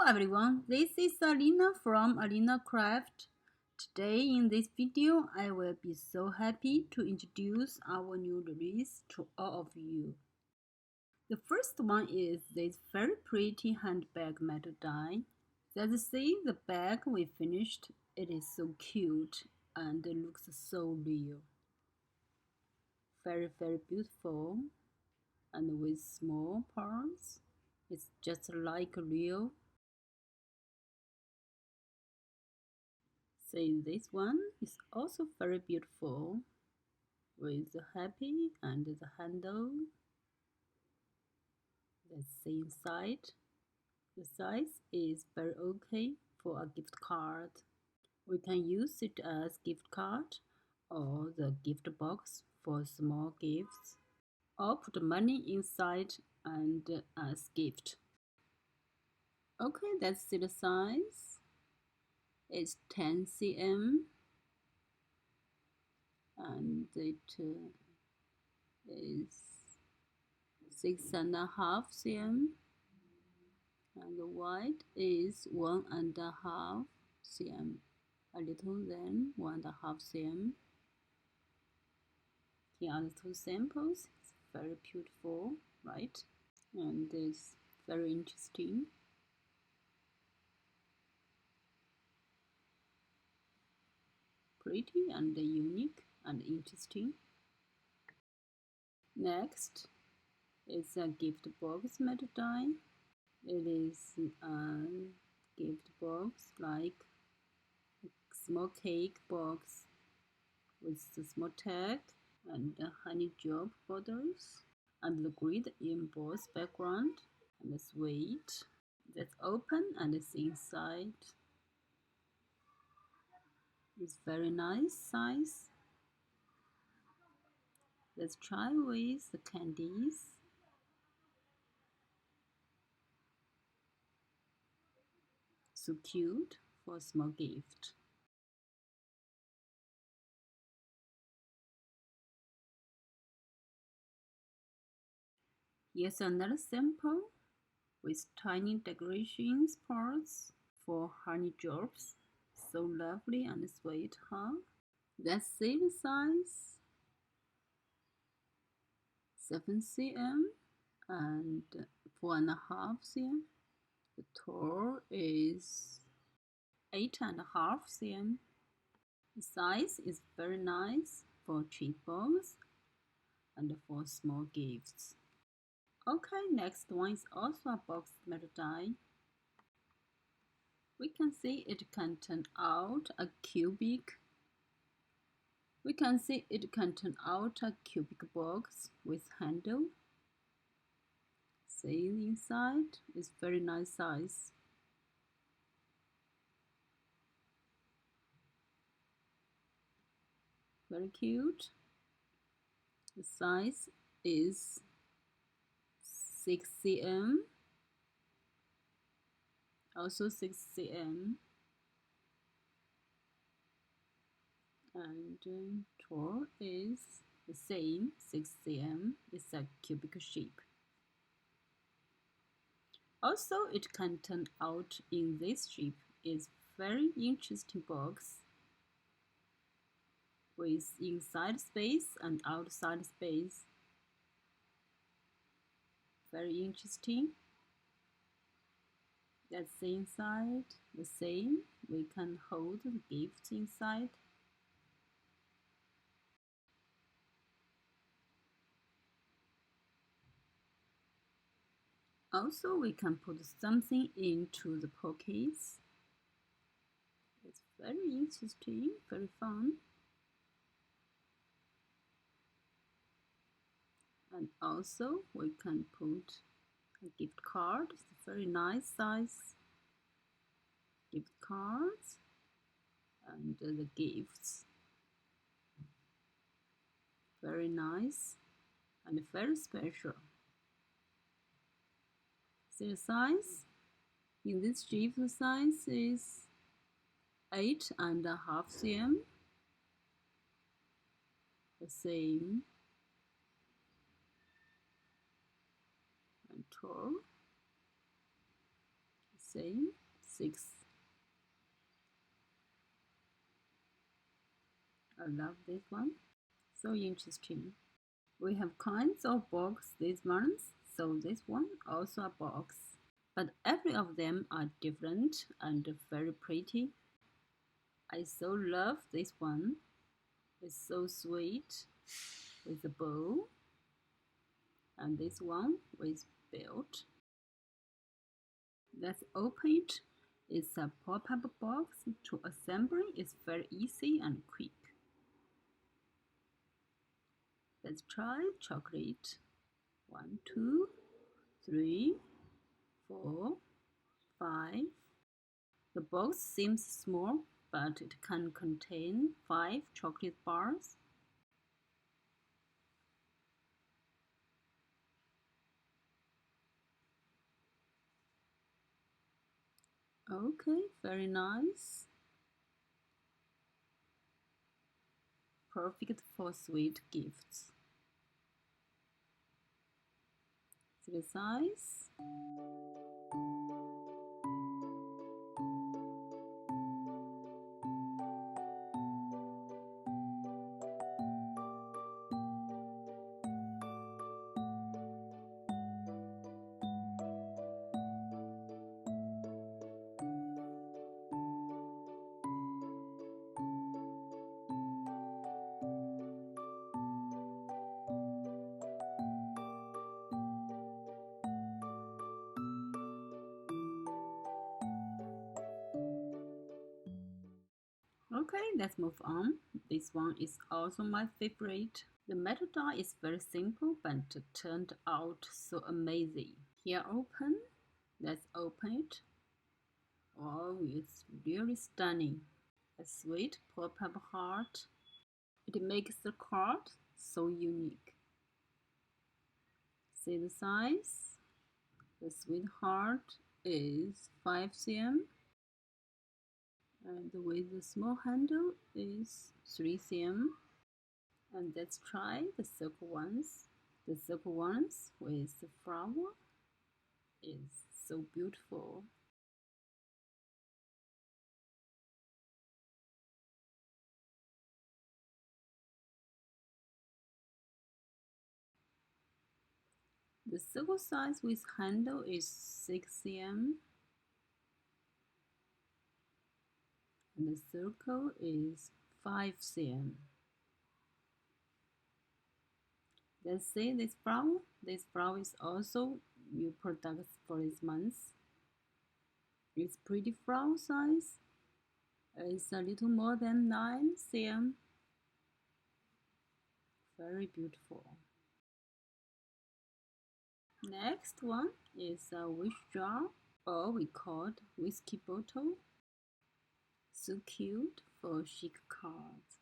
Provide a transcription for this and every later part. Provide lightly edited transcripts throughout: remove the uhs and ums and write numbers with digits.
everyone, this is Alina from ALINACRAFT. Today in this video, I will be so happy to introduce our new release to all of you. The first one is this very pretty handbag metal die. Let's see the bag we finished. It is so cute and looks so real. Very beautiful and with small parts. It's just like real. See, this one is also very beautiful with the happy and the handle. Let's see inside. The size is very okay for a gift card. We can use it as gift card or the gift box for small gifts, or put money inside and as gift. Okay, let's see the size. It's 10 cm and it is 6.5 cm and the wide is 1.5 cm, a little than 1.5 cm. Here are the two samples. It's very beautiful, right? And it's very interesting. Pretty and unique and interesting. Next is a gift box metal die. It is a gift box like a small cake box with the small tag and the honey job borders and the grid embossed background and the sweet. That's open and it's inside. It's very nice size. Let's try with the candies. So cute for a small gift. Here's another sample with tiny decorations parts for honey drops. So lovely and sweet, huh? Let's see the size. 7 cm and 4.5 cm. The tall is 8.5 cm. The size is very nice for cheap box and for small gifts. Okay, next one is also a box metal die. We can see it can turn out a cubic. We can see it can turn out a cubic box with handle. See the inside is very nice size. Very cute. The size is 6 cm. Also 6 cm. And tall is the same, 6 cm. It's a cubic shape. Also, it can turn out in this shape. It's very interesting box with inside space and outside space. Very interesting. That's the inside. The same. We can hold the gift inside. Also, we can put something into the pockets. It's very interesting, very fun. And also, we can put a gift card. It's a very nice size gift cards and the gifts. Very nice and very special. See the size? In this shape, the size is 8.5 cm. The same. And tall. see, 6. I love this one. So interesting. We have kinds of box these ones, so this one also a box. But every of them are different and very pretty. I so love this one. It's so sweet with a bow. And this one with belt. Let's open it. It's a pop-up box. To assemble is very easy and quick. Let's try chocolate. 1, 2, 3, 4, 5. The box seems small, but it can contain 5 chocolate bars. Okay, very nice. Perfect for sweet gifts. See the size? Okay, let's move on. This one is also my favorite. The metal die is very simple but turned out so amazing. Here open. Let's open it. Oh, it's really stunning. A sweet pop-up heart. It makes the card so unique. See the size? The sweetheart is 5 cm. And with the small handle is 3 cm. And let's try the circle ones. The circle ones with the flower is so beautiful. The circle size with handle is 6 cm. And the circle is 5 cm. Let's see this flower. This flower is also new products for this month. It's pretty flower size. It's a little more than 9 cm. Very beautiful. Next one is a wish jar, or we call it whiskey bottle. So cute for chic cards.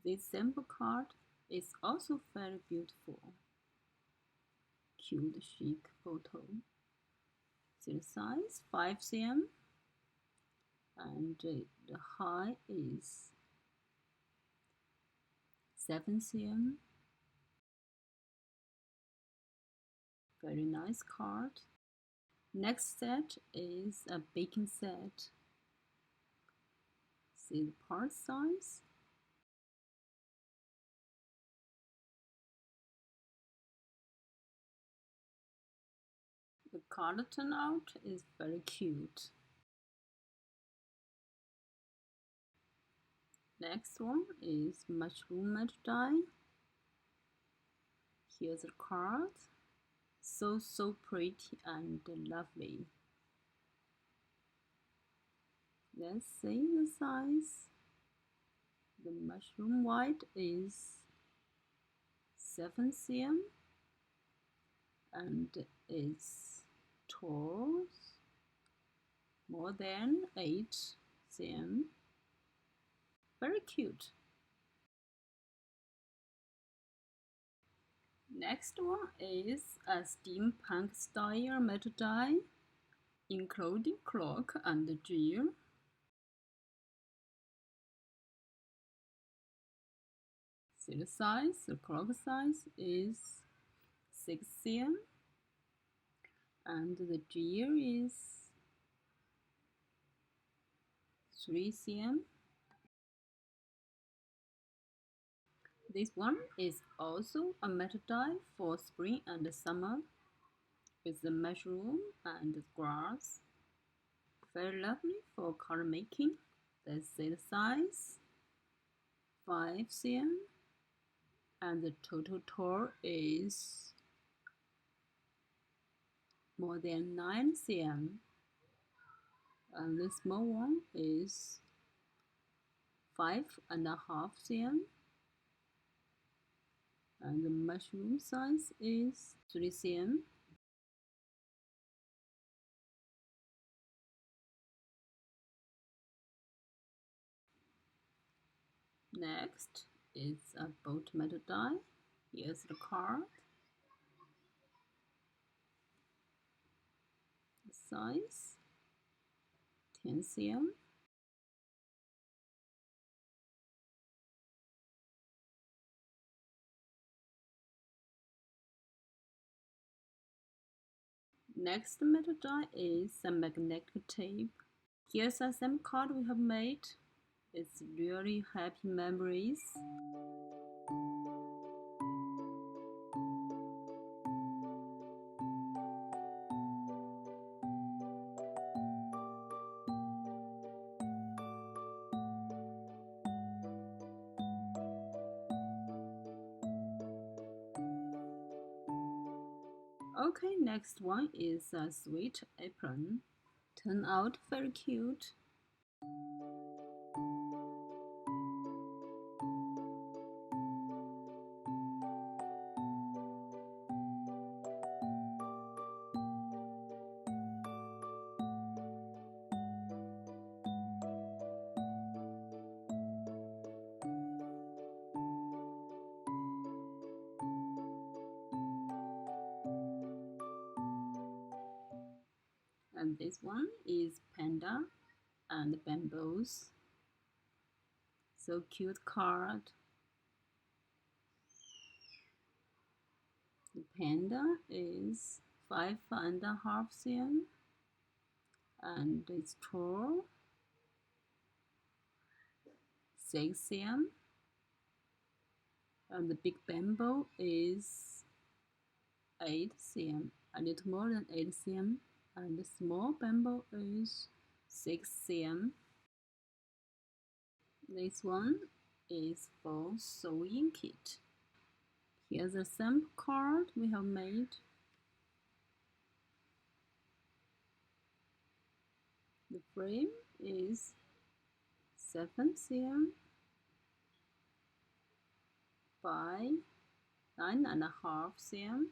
This sample card is also very beautiful. Cute chic bottle. The size 5 cm and the height is 7 cm. Very nice card. Next set is a baking set. See the part size. The card turnout is very cute. Next one is mushroom metal die. Here's the card. So pretty and lovely. Let's see the size. The mushroom white is 7 cm and it's tall more than 8 cm. Very cute. Next one is a steampunk style metal die, including clock and gear. See the size, the clock size is 6 cm and the gear is 3 cm. This one is also a metal die for spring and summer with the mushroom and grass. Very lovely for color making. Let's see the size, 5 cm, and the total tall is more than 9 cm. And the small one is 5.5 cm. And the mushroom size is 3 cm. Next is a bolt metal die. Here's the card. The size 10 cm. Next metal die is a magnetic tape. Here's a SAM card we have made. It's really happy memories. Okay, next one is a sweet apron. Turned out very cute. And this one is Panda and bamboos. So cute card. The Panda is 5.5 cm and it's tall 6 cm. And the big bamboo is 8 cm, a little more than 8 cm. And the small bamboo is 6 cm. This one is for sewing kit. Here's a sample card we have made. The frame is 7 cm by 9.5 cm.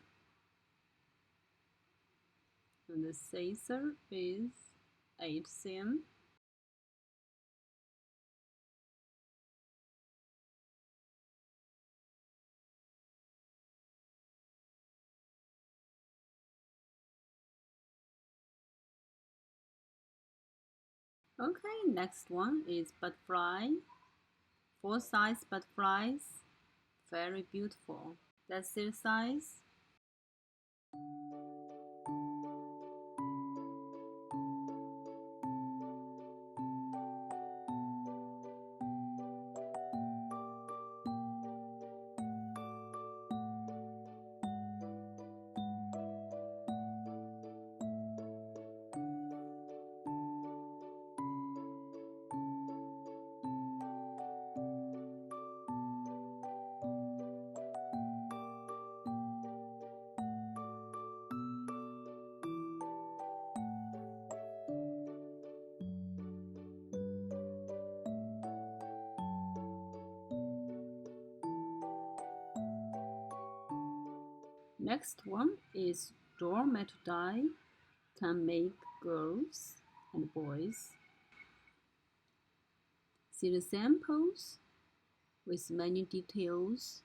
And the scissor is 8 cm. Okay, next one is butterfly. 4 size butterflies. Very beautiful. Let's see the size. Next one is door metal die. Can make girls and boys. See the samples with many details.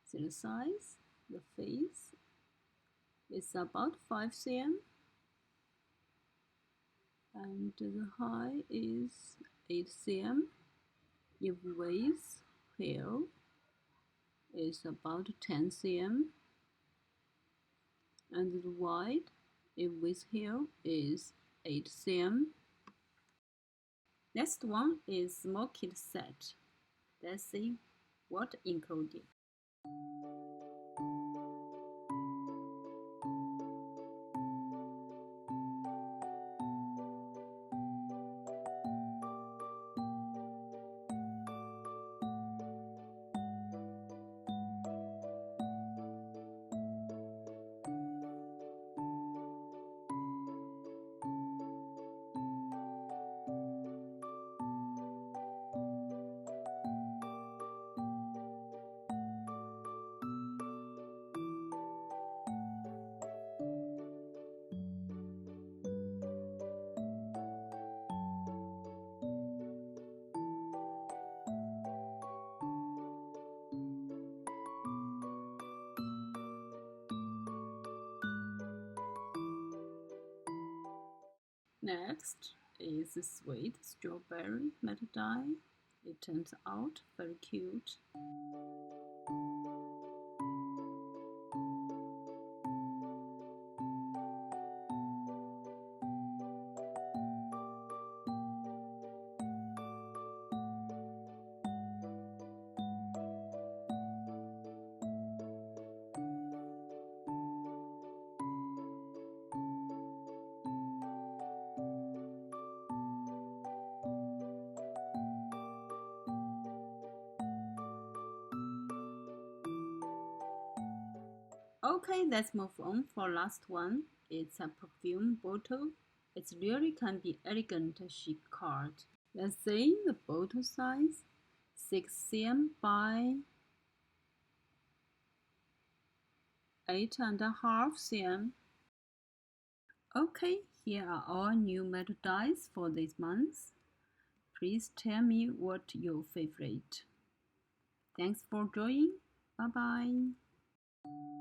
See the size, the face is about 5 cm and and the height is 8 cm. If width here is about 10 cm, and the wide if width here is 8 cm. Next one is small kit set. Let's see what included. Next is the sweet strawberry metal die. It turns out very cute. Okay, let's move on for last one. It's a perfume bottle. It really can be elegant chic card. Let's say the bottle size 6 cm by 8.5 cm. Okay, here are all new metal dies for this month. Please tell me what your favorite. Thanks for joining. Bye bye.